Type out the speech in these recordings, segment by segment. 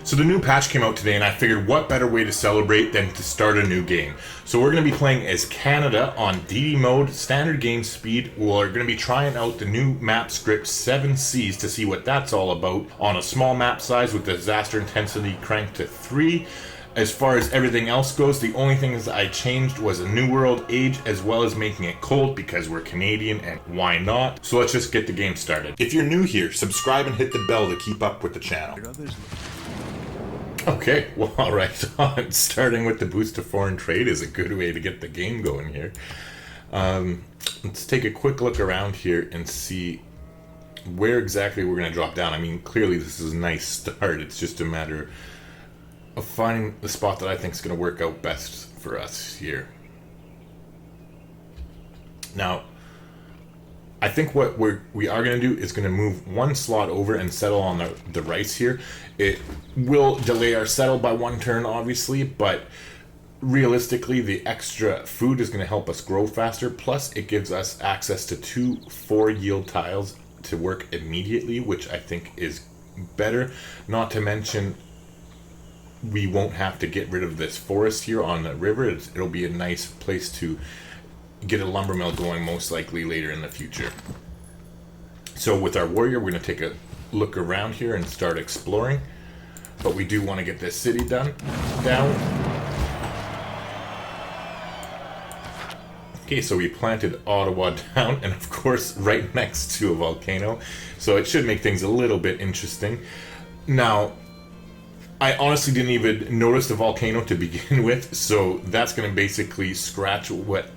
So the new patch came out today, and I figured what better way to celebrate than to start a new game. So we're going to be playing as Canada on DD mode, standard game speed. We're going to be trying out the new map script 7 Seas to see what that's all about on a small map size with disaster intensity cranked to 3. As far as everything else goes, the only things I changed was a new world age as well as making it cold because we're Canadian and why not? So let's just get the game started. If you're new here, subscribe and hit the bell to keep up with the channel. Okay, well, all right on. Starting with the boost to foreign trade is a good way to get the game going here. Let's take a quick look around here and see where exactly we're going to drop down. I mean, clearly this is a nice start. It's just a matter of finding the spot that I think is going to work out best for us here. Now, I think what we are going to do is going to move one slot over and settle on the rice here. It will delay our settle by 1 turn, obviously, but realistically, the extra food is going to help us grow faster. Plus, it gives us access to 2 4-yield tiles to work immediately, which I think is better. Not to mention, we won't have to get rid of this forest here on the river. It'll be a nice place to get a lumber mill going most likely later in the future. So with our warrior, we're going to take a look around here and start exploring. But we do want to get this city down. Okay, so we planted Ottawa down, and of course right next to a volcano. So it should make things a little bit interesting. Now, I honestly didn't even notice the volcano to begin with, so that's going to basically scratch what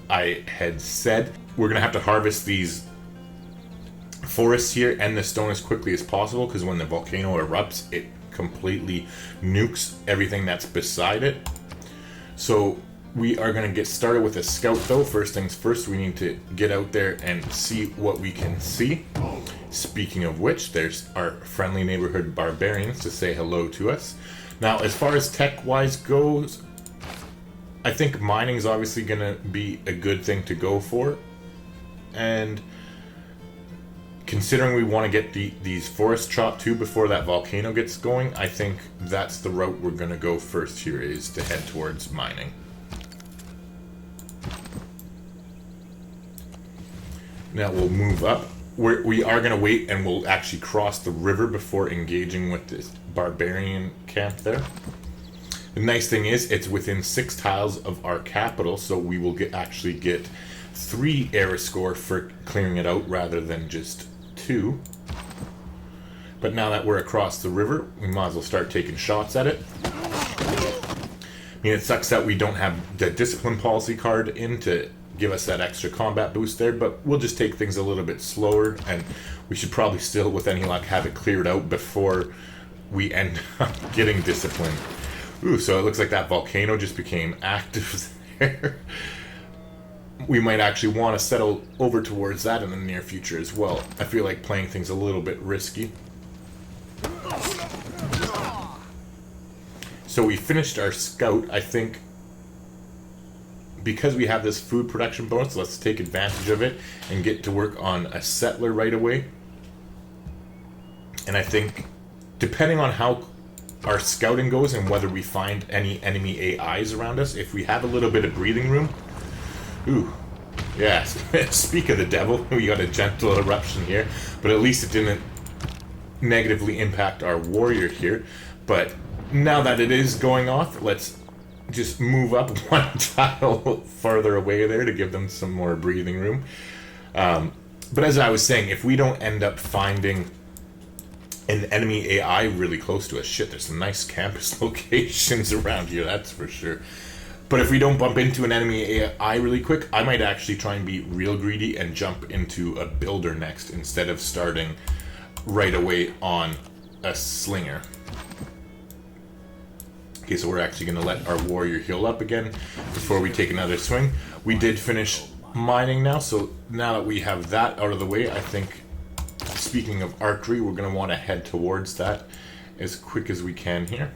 I had said. We're going to have to harvest these forests here and the stone as quickly as possible, because when the volcano erupts, it completely nukes everything that's beside it. So we are going to get started with a scout though. First things first, we need to get out there and see what we can see. Speaking of which, there's our friendly neighborhood barbarians to say hello to us. Now, as far as tech-wise goes, I think mining is obviously going to be a good thing to go for. And considering we want to get these forests chopped too before that volcano gets going, I think that's the route we're going to go first here, is to head towards mining. Now we'll move up. We are going to wait and we'll actually cross the river before engaging with this barbarian camp there. The nice thing is it's within 6 tiles of our capital, so we will actually get 3 era score for clearing it out rather than just 2. But now that we're across the river, we might as well start taking shots at it. I mean, it sucks that we don't have the discipline policy card in to give us that extra combat boost there, but we'll just take things a little bit slower, and we should probably still, with any luck, have it cleared out before we end up getting discipline. Ooh, so it looks like that volcano just became active there. We might actually want to settle over towards that in the near future as well. I feel like playing things a little bit risky. So we finished our scout. I think because we have this food production bonus, let's take advantage of it and get to work on a settler right away. And I think, depending on how our scouting goes and whether we find any enemy AIs around us, if we have a little bit of breathing room. Ooh, yeah, speak of the devil, we got a gentle eruption here, but at least it didn't negatively impact our warrior here. But now that it is going off, let's just move up 1 tile farther away there to give them some more breathing room. But as I was saying, if we don't end up finding an enemy AI really close to us, shit, there's some nice campus locations around here, that's for sure. But if we don't bump into an enemy AI really quick, I might actually try and be real greedy and jump into a builder next instead of starting right away on a slinger. Okay, so we're actually going to let our warrior heal up again before we take another swing. We did finish mining now, so now that we have that out of the way, I think, speaking of archery, we're going to want to head towards that as quick as we can here.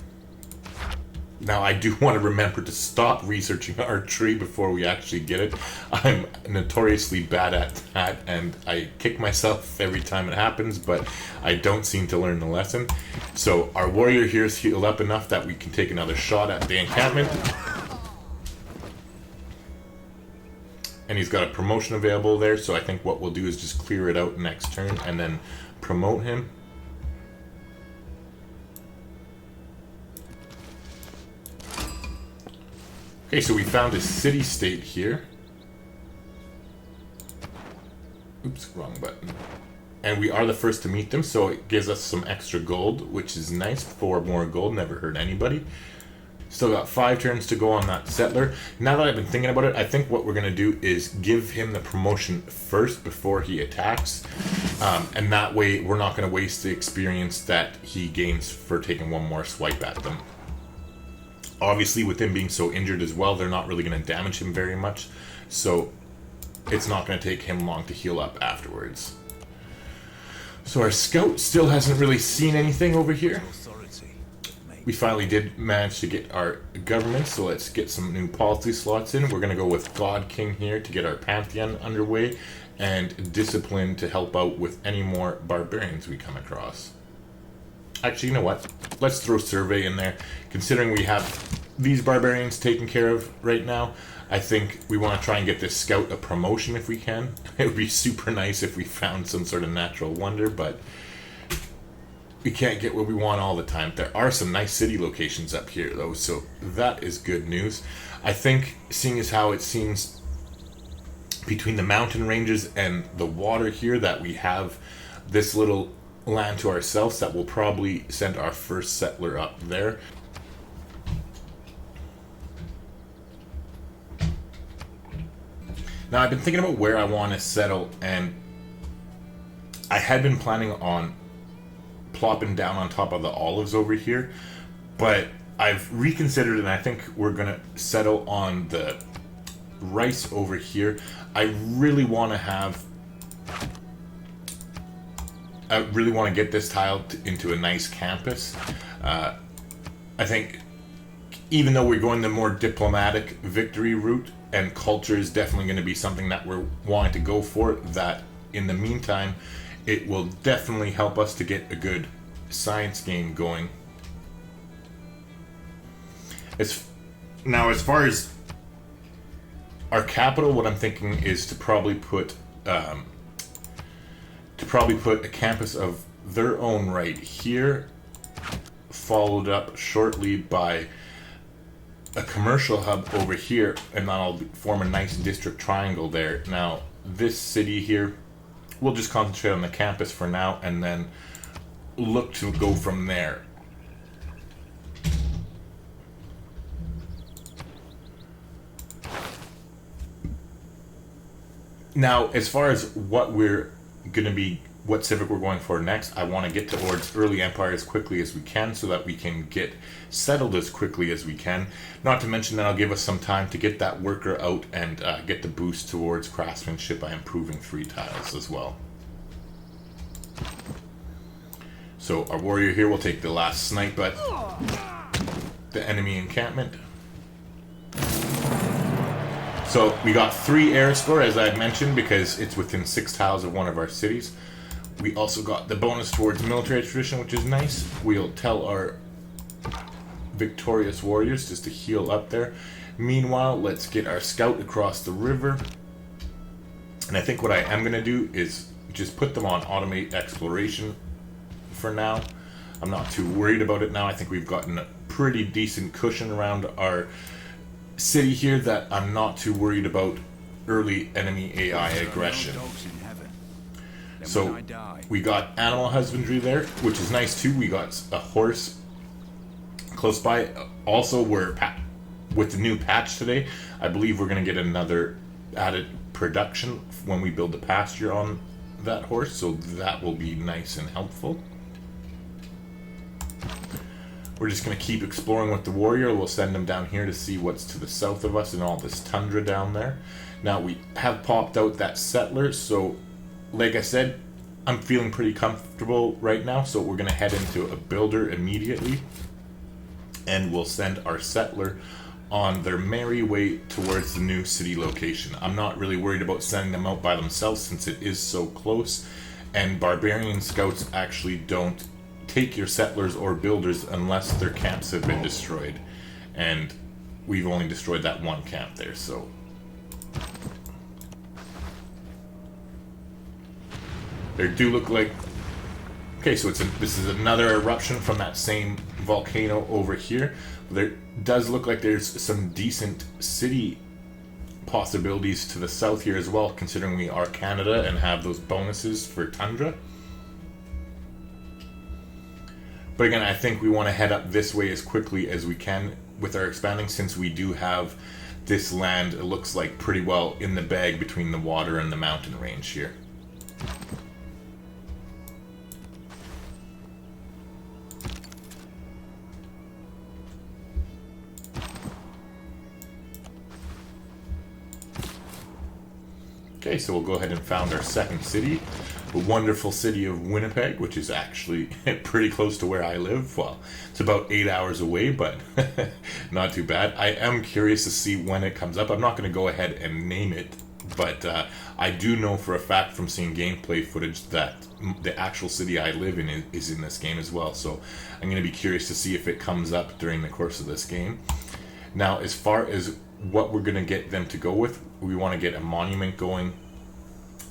Now, I do want to remember to stop researching our tree before we actually get it. I'm notoriously bad at that, and I kick myself every time it happens, but I don't seem to learn the lesson. So our warrior here is healed up enough that we can take another shot at the encampment. And he's got a promotion available there, so I think what we'll do is just clear it out next turn and then promote him. Okay, so we found a city-state here. Oops, wrong button. And we are the first to meet them, so it gives us some extra gold, which is nice. 4 more gold, never hurt anybody. Still got 5 turns to go on that settler. Now that I've been thinking about it, I think what we're going to do is give him the promotion first before he attacks. And that way, we're not going to waste the experience that he gains for taking one more swipe at them. Obviously, with him being so injured as well, they're not really going to damage him very much. So, it's not going to take him long to heal up afterwards. So our scout still hasn't really seen anything over here. We finally did manage to get our government, so let's get some new policy slots in. We're going to go with God King here to get our Pantheon underway, and Discipline to help out with any more barbarians we come across. Actually, you know what? Let's throw Survey in there. Considering we have these barbarians taken care of right now, I think we want to try and get this scout a promotion if we can. It would be super nice if we found some sort of natural wonder, but we can't get what we want all the time. There are some nice city locations up here, though, so that is good news. I think, seeing as how it seems between the mountain ranges and the water here that we have this little land to ourselves, that we'll probably send our first settler up there. Now, I've been thinking about where I want to settle, and I had been planning on plopping down on top of the olives over here, but I've reconsidered, and I think we're going to settle on the rice over here. I really want to get this tile into a nice campus. I think even though we're going the more diplomatic victory route, and culture is definitely going to be something that we're wanting to go for, that in the meantime, it will definitely help us to get a good science game going. Now, as far as our capital, what I'm thinking is to probably put a campus of their own right here, followed up shortly by a commercial hub over here, and that'll form a nice district triangle there. Now, this city here, we'll just concentrate on the campus for now, and then look to go from there. Now, as far as what civic we're going for next, I want to get towards early empire as quickly as we can so that we can get settled as quickly as we can. Not to mention that'll give us some time to get that worker out and get the boost towards craftsmanship by improving 3 tiles as well. So our warrior here will take the last snipe at the enemy encampment. So we got 3 air score, as I mentioned, because it's within 6 tiles of one of our cities. We also got the bonus towards military tradition, which is nice. We'll tell our victorious warriors just to heal up there. Meanwhile, let's get our scout across the river. And I think what I am going to do is just put them on automate exploration for now. I'm not too worried about it now. I think we've gotten a pretty decent cushion around our city here that I'm not too worried about early enemy AI aggression. So we got animal husbandry there, which is nice too. We got a horse close by. Also, with the new patch today, I believe we're going to get another added production when we build the pasture on that horse, so that will be nice and helpful. We're just going to keep exploring with the warrior. We'll send them down here to see what's to the south of us and all this tundra down there. Now, we have popped out that settler, so like I said, I'm feeling pretty comfortable right now, so we're going to head into a builder immediately. and we'll send our settler on their merry way towards the new city location. I'm not really worried about sending them out by themselves since it is so close, and barbarian scouts actually don't take your settlers or builders unless their camps have been destroyed, and we've only destroyed that one camp there, so they do look like... Okay, so this is another eruption from that same volcano over here. There does look like there's some decent city possibilities to the south here as well, considering we are Canada and have those bonuses for tundra. But again, I think we want to head up this way as quickly as we can with our expanding, since we do have this land, it looks like, pretty well in the bag between the water and the mountain range here. Okay, so we'll go ahead and found our second city, the wonderful city of Winnipeg, which is actually pretty close to where I live. Well, it's about 8 hours away, but not too bad. I am curious to see when it comes up. I'm not going to go ahead and name it, but I do know for a fact from seeing gameplay footage that the actual city I live in is in this game as well. So I'm going to be curious to see if it comes up during the course of this game. Now, as far as what we're going to get them to go with, we want to get a monument going,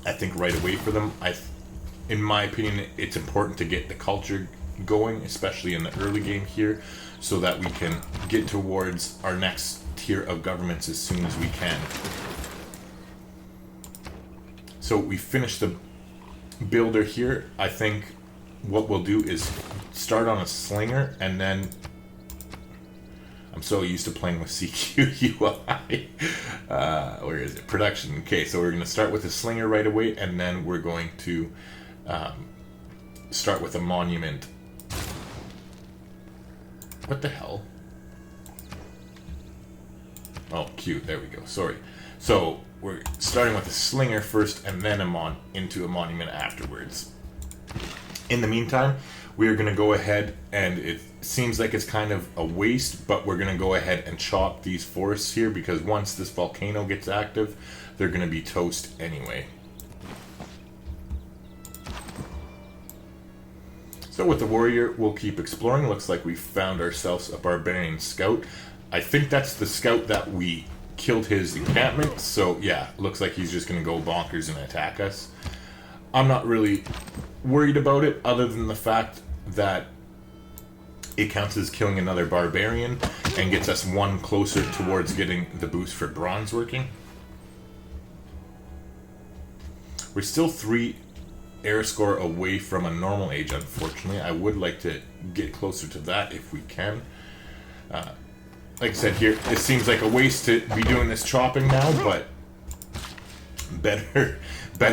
I think, right away for them. In my opinion, it's important to get the culture going, especially in the early game here, so that we can get towards our next tier of governments as soon as we can. So we finished the builder here. I think what we'll do is start on a slinger, and then I'm so used to playing with CQ UI. Where is it? Production. Okay, so we're going to start with a slinger right away, and then we're going to start with a monument. What the hell? Oh, cute. There we go. Sorry. So we're starting with a slinger first, and then into a monument afterwards. In the meantime, we are going to go ahead, and it seems like it's kind of a waste, but we're going to go ahead and chop these forests here, because once this volcano gets active, they're going to be toast anyway. So with the warrior, we'll keep exploring. Looks like we found ourselves a barbarian scout. I think that's the scout that we killed his encampment, so yeah, looks like he's just going to go bonkers and attack us. I'm not really worried about it, other than the fact that it counts as killing another barbarian and gets us one closer towards getting the boost for bronze working. We're still 3 air score away from a normal age, unfortunately. I would like to get closer to that if we can. Like I said here, it seems like a waste to be doing this chopping now, but better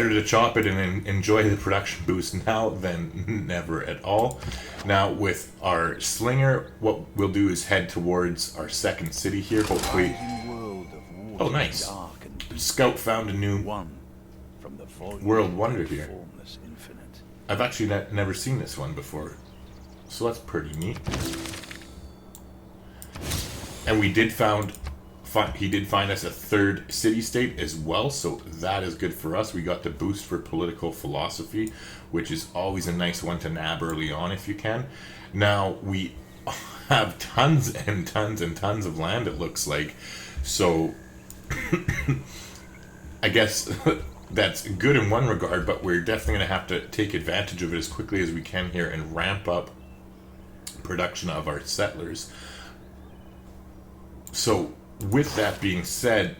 to chop it and enjoy the production boost now than never at all. Now with our slinger, what we'll do is head towards our second city here, hopefully. Oh, nice. Scout found a new world wonder here. I've actually never seen this one before, so that's pretty neat. And we did he did find us a third city-state as well, so that is good for us. We got the boost for political philosophy, which is always a nice one to nab early on if you can. Now, we have tons and tons and tons of land, it looks like, so I guess that's good in one regard, but we're definitely going to have to take advantage of it as quickly as we can here and ramp up production of our settlers. So, with that being said,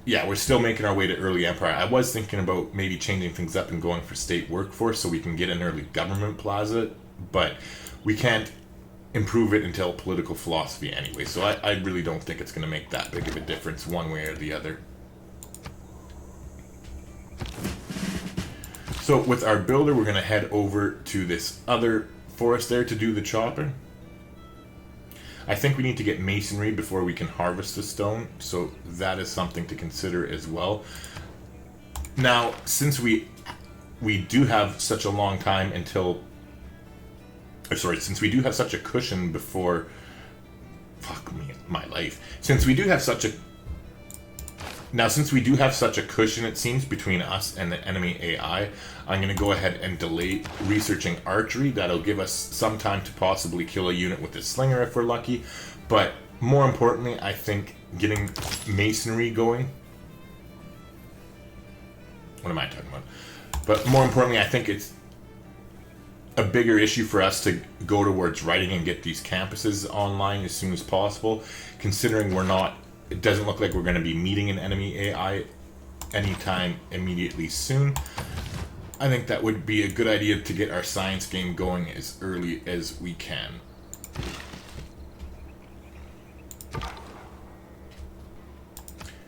yeah, we're still making our way to early empire. I was thinking about maybe changing things up and going for state workforce so we can get an early government plaza, but we can't improve it until political philosophy anyway, so I really don't think it's going to make that big of a difference one way or the other. So with our builder, we're going to head over to this other forest there to do the chopping. I think we need to get masonry before we can harvest the stone, so that is something to consider as well. Now, since we do have such a long time until or sorry, since we do have such a cushion before, fuck me, my life. Since we do have such a cushion, it seems, between us and the enemy AI, I'm going to go ahead and delay researching archery. That'll give us some time to possibly kill a unit with a slinger if we're lucky. But more importantly, I think getting masonry going. What am I talking about? But more importantly, I think it's a bigger issue for us to go towards writing and get these campuses online as soon as possible, considering it doesn't look like we're going to be meeting an enemy AI anytime immediately soon. I think that would be a good idea to get our science game going as early as we can.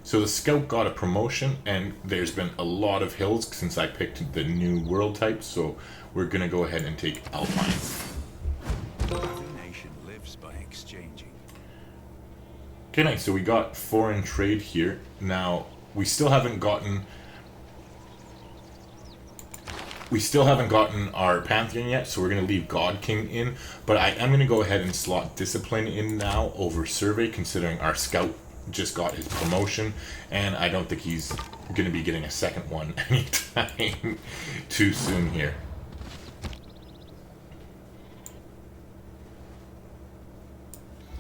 So the scout got a promotion, and there's been a lot of hills since I picked the new world type, so we're going to go ahead and take Alpine. Every nation lives by exchanging. Okay, nice. So we got foreign trade here. Now, we still haven't gotten our Pantheon yet, so we're going to leave God King in, but I am going to go ahead and slot Discipline in now over Survey, considering our scout just got his promotion, and I don't think he's going to be getting a second one anytime too soon here.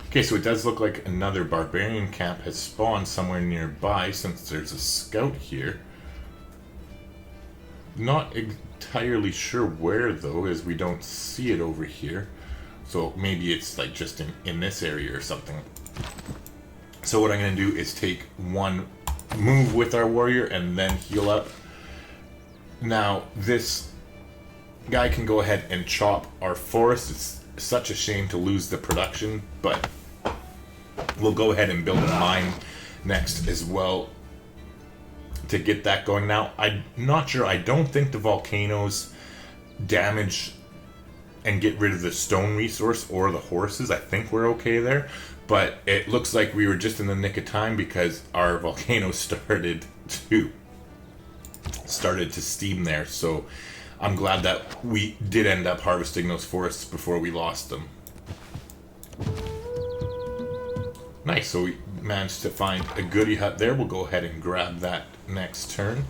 Okay, so it does look like another barbarian camp has spawned somewhere nearby since there's a scout here. Not entirely sure where though, as we don't see it over here. So maybe it's like just in this area or something. So what I'm going to do is take one move with our warrior and then heal up. Now, this guy can go ahead and chop our forest. It's such a shame to lose the production, but we'll go ahead and build a mine next as well to get that going. Now, I'm not sure. I don't think the volcanoes damage and get rid of the stone resource or the horses. I think we're okay there. But it looks like we were just in the nick of time because our volcano started to steam there. So I'm glad that we did end up harvesting those forests before we lost them. Nice, so we managed to find a goodie hut there. We'll go ahead and grab that next turn.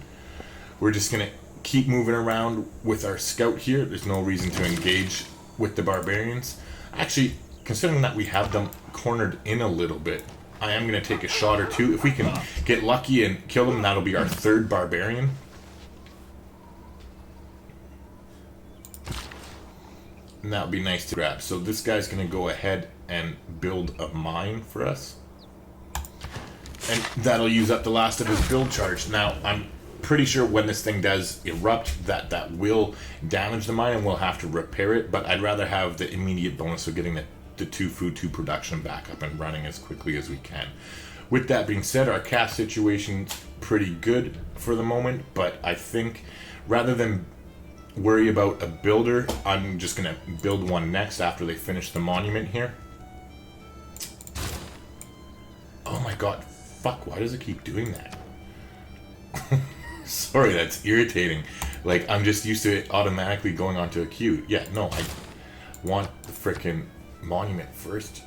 We're just going to keep moving around with our scout here. There's no reason to engage with the barbarians. Actually, considering that we have them cornered in a little bit, I am going to take a shot or two. If we can get lucky and kill them, that'll be our third barbarian. And that would be nice to grab. So this guy's going to go ahead and build a mine for us. And that'll use up the last of his build charge. Now, I'm pretty sure when this thing does erupt, that will damage the mine and we'll have to repair it. But I'd rather have the immediate bonus of getting the 2 food 2 production back up and running as quickly as we can. With that being said, our cast situation's pretty good for the moment, but I think rather than worry about a builder, I'm just going to build one next after they finish the monument here. Oh my god, fuck, why does it keep doing that? Sorry, that's irritating. Like, I'm just used to it automatically going onto a queue. Yeah, no, I want the frickin' monument first.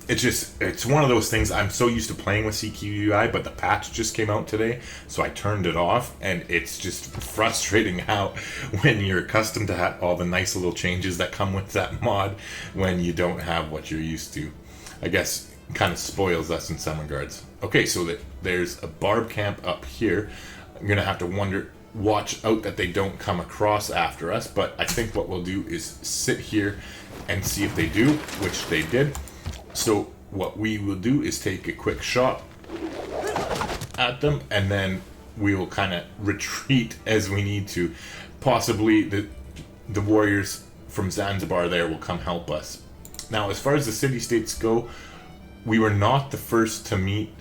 It's one of those things. I'm so used to playing with CQUI, but the patch just came out today, so I turned it off, and it's just frustrating how when you're accustomed to all the nice little changes that come with that mod, when you don't have what you're used to. I guess it kind of spoils us in some regards. Okay, so there's a barb camp up here. I'm gonna have to watch out that they don't come across after us, but I think what we'll do is sit here and see if they do, which they did. So what we will do is take a quick shot at them, and then we will kind of retreat as we need to. Possibly the warriors from Zanzibar there will come help us. Now, as far as the city-states go, we were not the first to meet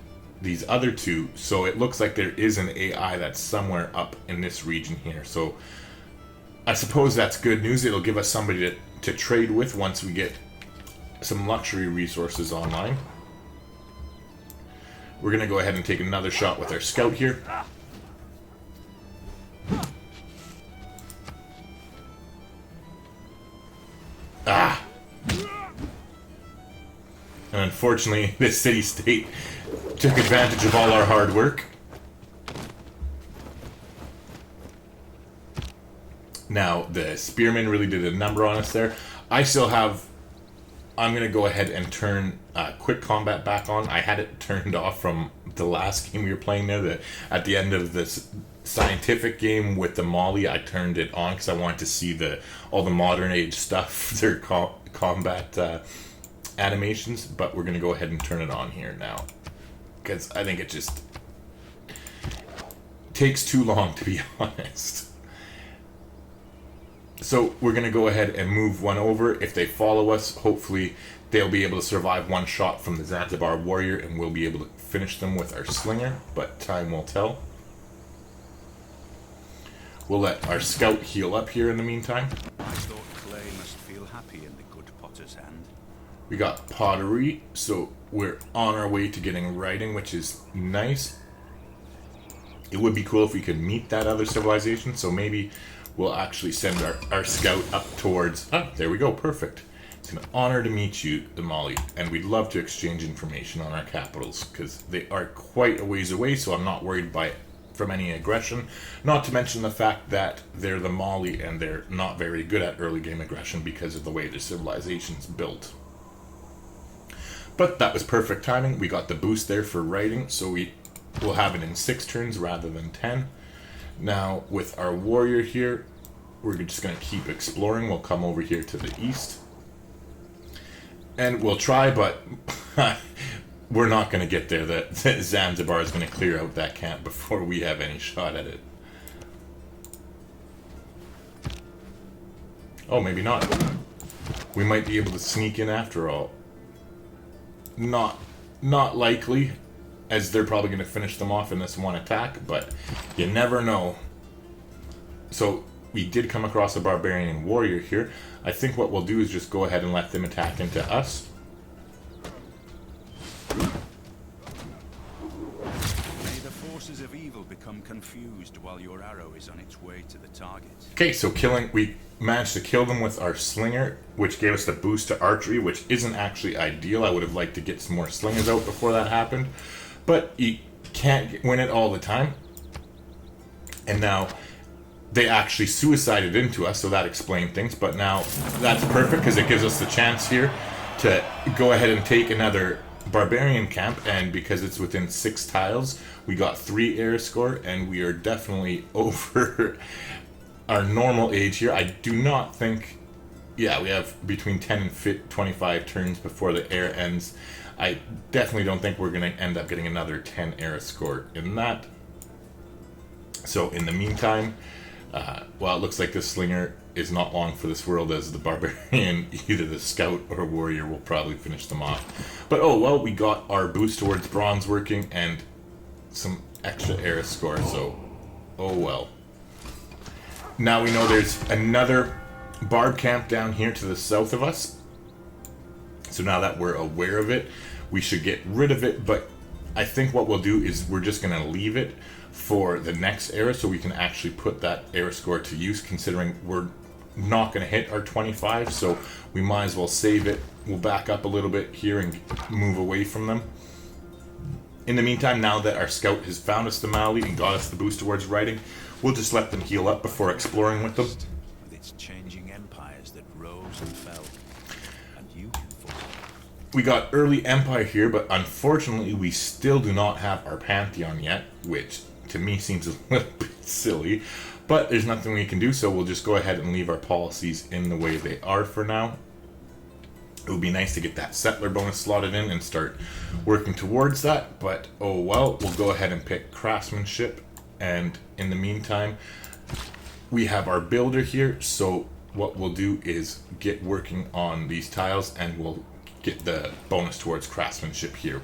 these other two, so it looks like there is an AI that's somewhere up in this region here. So I suppose that's good news. It'll give us somebody to trade with once we get some luxury resources online. We're going to go ahead and take another shot with our scout here. Ah! And unfortunately, this city-state took advantage of all our hard work. Now, the spearmen really did a number on us there. I still have... I'm going to go ahead and turn quick combat back on. I had it turned off from the last game we were playing there. At the end of this scientific game with the Molly, I turned it on because I wanted to see all the modern age stuff, their combat animations. But we're going to go ahead and turn it on here now, because I think it just takes too long, to be honest. So we're going to go ahead and move one over. If they follow us, hopefully they'll be able to survive one shot from the Zanzibar Warrior, and we'll be able to finish them with our Slinger, but time will tell. We'll let our Scout heal up here in the meantime. I thought clay must feel happy in the good potter's hand. We got pottery, so we're on our way to getting writing, which is nice. It would be cool if we could meet that other civilization, so maybe we'll actually send our scout up towards... Ah, there we go, perfect. It's an honor to meet you, Damali, and we'd love to exchange information on our capitals, because they are quite a ways away, so I'm not worried from any aggression. Not to mention the fact that they're the Mali, and they're not very good at early game aggression because of the way the civilization's built. But that was perfect timing. We got the boost there for writing, so we will have it in 6 turns rather than 10. Now, with our warrior here, we're just going to keep exploring. We'll come over here to the east. And we'll try, but we're not going to get there. The Zanzibar is going to clear out that camp before we have any shot at it. Oh, maybe not. We might be able to sneak in after all. Not likely, as they're probably going to finish them off in this one attack, but you never know. So we did come across a Barbarian Warrior here. I think what we'll do is just go ahead and let them attack into us. May the forces of evil become confused while your arrow is on its way to the target. Okay, so we managed to kill them with our Slinger, which gave us the boost to archery, which isn't actually ideal. I would have liked to get some more Slingers out before that happened. But you can't win it all the time. And now they actually suicided into us, so that explained things. But now that's perfect because it gives us the chance here to go ahead and take another Barbarian camp. And because it's within 6 tiles, we got 3 air score, and we are definitely over our normal age here. I do not think... Yeah, we have between 10 and 25 turns before the air ends. I definitely don't think we're going to end up getting another 10 air score in that. So in the meantime, well, it looks like this Slinger is not long for this world, as the Barbarian, either the Scout or Warrior, will probably finish them off. But oh well, we got our boost towards bronze working and some extra air score, so oh well. Now we know there's another Barb camp down here to the south of us. So now that we're aware of it, we should get rid of it, but I think what we'll do is we're just going to leave it for the next era so we can actually put that air score to use, considering we're not going to hit our 25, so we might as well save it. We'll back up a little bit here and move away from them. In the meantime, now that our scout has found us the Mali and got us the boost towards writing, we'll just let them heal up before exploring with them. With its changing empires that rose and fell, and you can fall. We got early Empire here, but unfortunately we still do not have our Pantheon yet, which to me seems a little bit silly, but there's nothing we can do, so we'll just go ahead and leave our policies in the way they are for now. It would be nice to get that settler bonus slotted in and start working towards that, but oh well, we'll go ahead and pick craftsmanship, and in the meantime, we have our builder here, so what we'll do is get working on these tiles and we'll get the bonus towards craftsmanship here.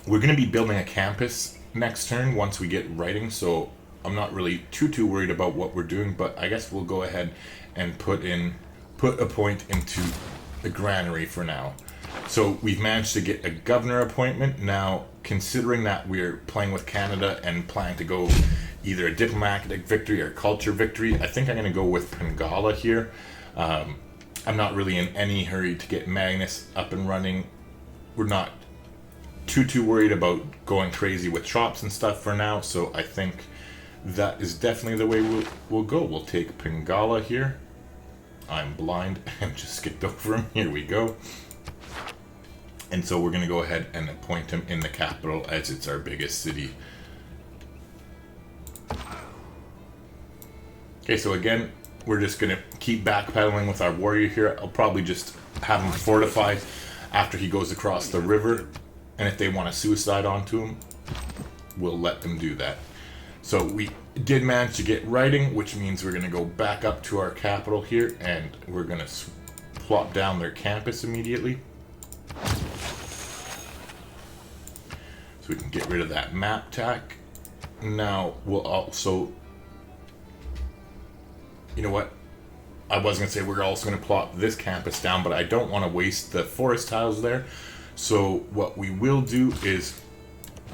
We're going to be building a campus next turn once we get writing, so I'm not really too worried about what we're doing, but I guess we'll go ahead and put a point into the granary for now. So we've managed to get a governor appointment. Now, considering that we're playing with Canada and planning to go either a diplomatic victory or culture victory, I think I'm going to go with Pangala here. I'm not really in any hurry to get Magnus up and running. We're not too worried about going crazy with shops and stuff for now, so I think that is definitely the way we'll go. We'll take Pingala here. I'm blind and just skipped over him. Here we go. And so we're going to go ahead and appoint him in the capital as it's our biggest city. Okay, so again, we're just going to keep backpedaling with our warrior here. I'll probably just have him fortify after he goes across the river. And if they want to suicide onto him, we'll let them do that. So we did manage to get writing, which means we're going to go back up to our capital here, and we're going to plop down their campus immediately. So we can get rid of that map tack. Now we'll also... You know what? I was going to say we're also going to plop this campus down, but I don't want to waste the forest tiles there. So what we will do is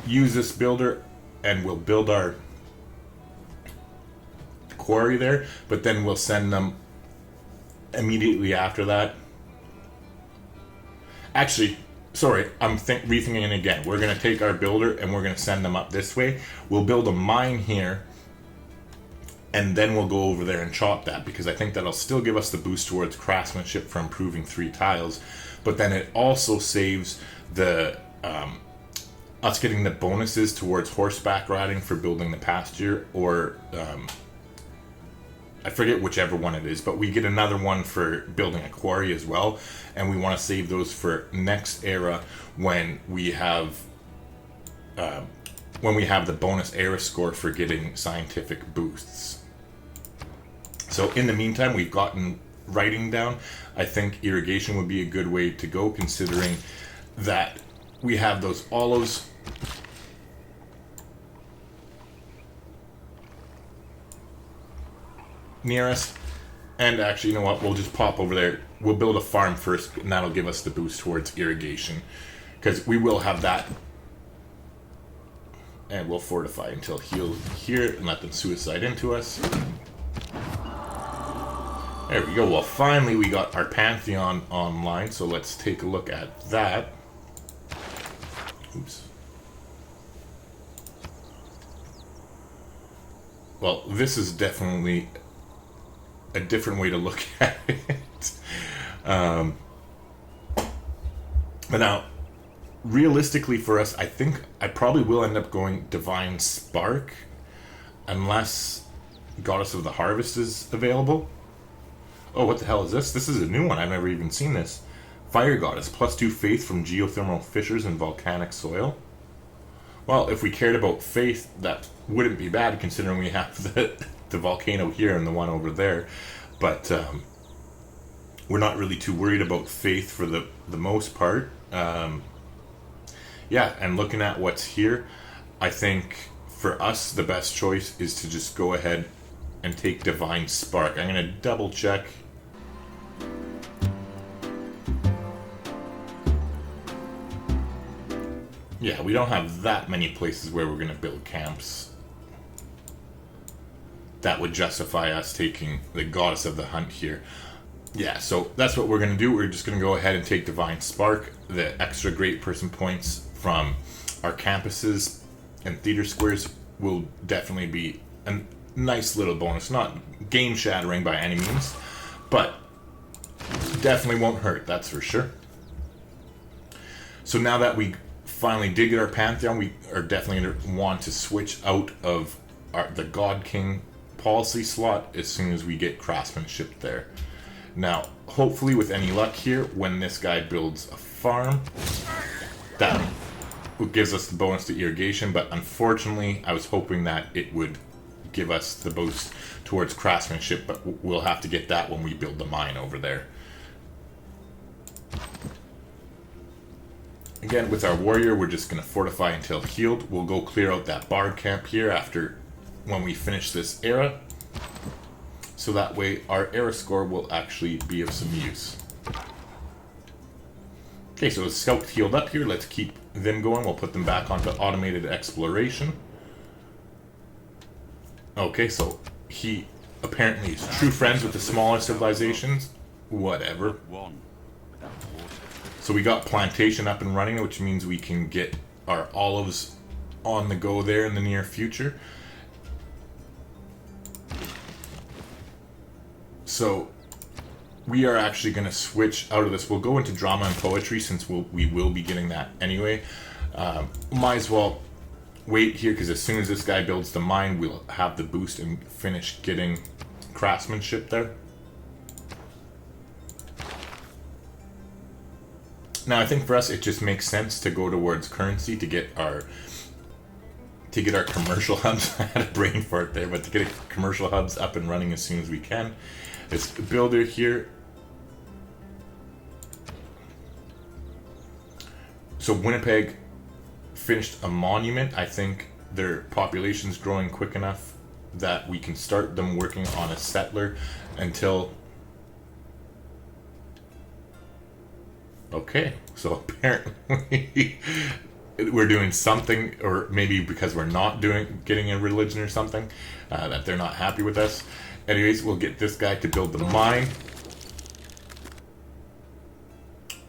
use this builder, and we'll build our quarry there, but then we'll send them immediately after that. Actually, sorry, I'm rethinking it again. We're going to take our builder and we're going to send them up this way. We'll build a mine here, and then we'll go over there and chop that, because I think that'll still give us the boost towards craftsmanship for improving 3 tiles, but then it also saves the us getting the bonuses towards horseback riding for building the pasture, or I forget whichever one it is, but we get another one for building a quarry as well, and we want to save those for next era when we have the bonus era score for getting scientific boosts. So in the meantime, we've gotten writing down. I think irrigation would be a good way to go, considering that we have those olives. Near us. And actually, you know what? We'll just pop over there. We'll build a farm first, and that'll give us the boost towards irrigation, because we will have that. And we'll fortify until healed here and let them suicide into us. There we go. Well, finally we got our Pantheon online, so let's take a look at that. Oops. Well, this is definitely a different way to look at it. But now, realistically for us, I think I probably will end up going Divine Spark, unless Goddess of the Harvest is available. Oh, what the hell is this? This is a new one. I've never even seen this. Fire Goddess, +2 faith from geothermal fissures and volcanic soil. Well, if we cared about faith, that wouldn't be bad, considering we have the volcano here and the one over there. But we're not really too worried about faith for the most part. Yeah, and looking at what's here, I think for us the best choice is to just go ahead and take Divine Spark. I'm going to double check. Yeah, we don't have that many places where we're going to build camps that would justify us taking the Goddess of the Hunt here. Yeah, so that's what we're going to do. We're just going to go ahead and take Divine Spark. The extra great person points from our campuses and theater squares will definitely be a nice little bonus. Not game shattering by any means, but definitely won't hurt, that's for sure. So now that we finally did get our Pantheon, we are definitely going to want to switch out of the God King policy slot as soon as we get craftsmanship there. Now, hopefully with any luck here, when this guy builds a farm, that gives us the bonus to irrigation, but unfortunately I was hoping that it would give us the boost towards craftsmanship, but we'll have to get that when we build the mine over there. Again, with our warrior, we're just going to fortify until healed. We'll go clear out that bard camp here after when we finish this era, so that way our era score will actually be of some use. Okay, so the scout healed up here. Let's keep them going. We'll put them back onto automated exploration. Okay, so he apparently is true friends with the smaller civilizations. Whatever. One without water. So we got plantation up and running, which means we can get our olives on the go there in the near future. So we are actually going to switch out of this. We'll go into drama and poetry since we will be getting that anyway. Might as well wait here because as soon as this guy builds the mine, we'll have the boost and finish getting craftsmanship there. Now I think for us it just makes sense to go towards currency to get our commercial hubs. I had a brain fart there, but to get commercial hubs up and running as soon as we can. This builder here. So Winnipeg finished a monument. I think their population's growing quick enough that we can start them working on a settler until... Okay, so apparently we're doing something, or maybe because we're not getting a religion or something, that they're not happy with us. Anyways, we'll get this guy to build the mine.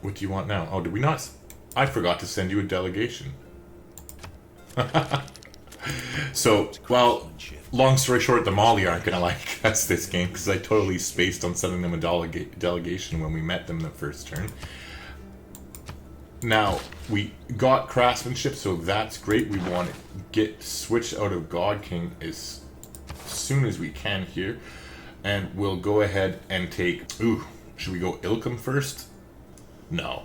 What do you want now? Oh, did we not? I forgot to send you a delegation. So, well, long story short, the Mali aren't going to like us this game because I totally spaced on sending them a delegation when we met them the first turn. Now, we got craftsmanship, so that's great. We want to get switched out of God King as soon as we can here. And we'll go ahead and take... Ooh, should we go Ilkham first? No.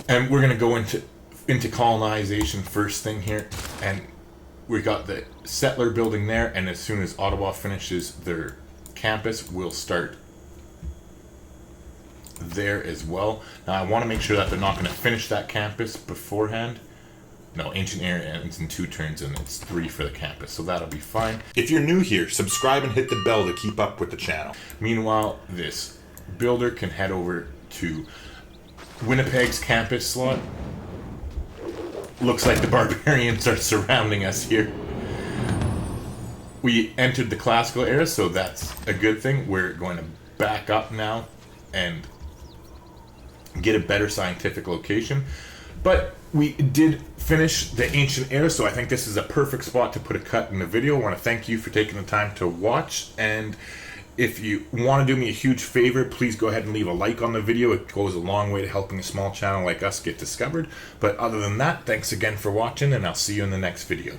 And we're going to go into colonization first thing here. And we got the settler building there. And as soon as Ottawa finishes their campus, we'll start there as well. Now I want to make sure that they're not going to finish that campus beforehand. No, Ancient Area ends in 2 turns and it's 3 for the campus, so that'll be fine. If you're new here, subscribe and hit the bell to keep up with the channel. Meanwhile, this builder can head over to Winnipeg's campus slot. Looks like the barbarians are surrounding us here. We entered the classical era, so that's a good thing. We're going to back up now and get a better scientific location. But we did finish the ancient era, so I think this is a perfect spot to put a cut in the video. I want to thank you for taking the time to watch, and if you want to do me a huge favor, please go ahead and leave a like on the video. It goes a long way to helping a small channel like us get discovered. But other than that, thanks again for watching, and I'll see you in the next video.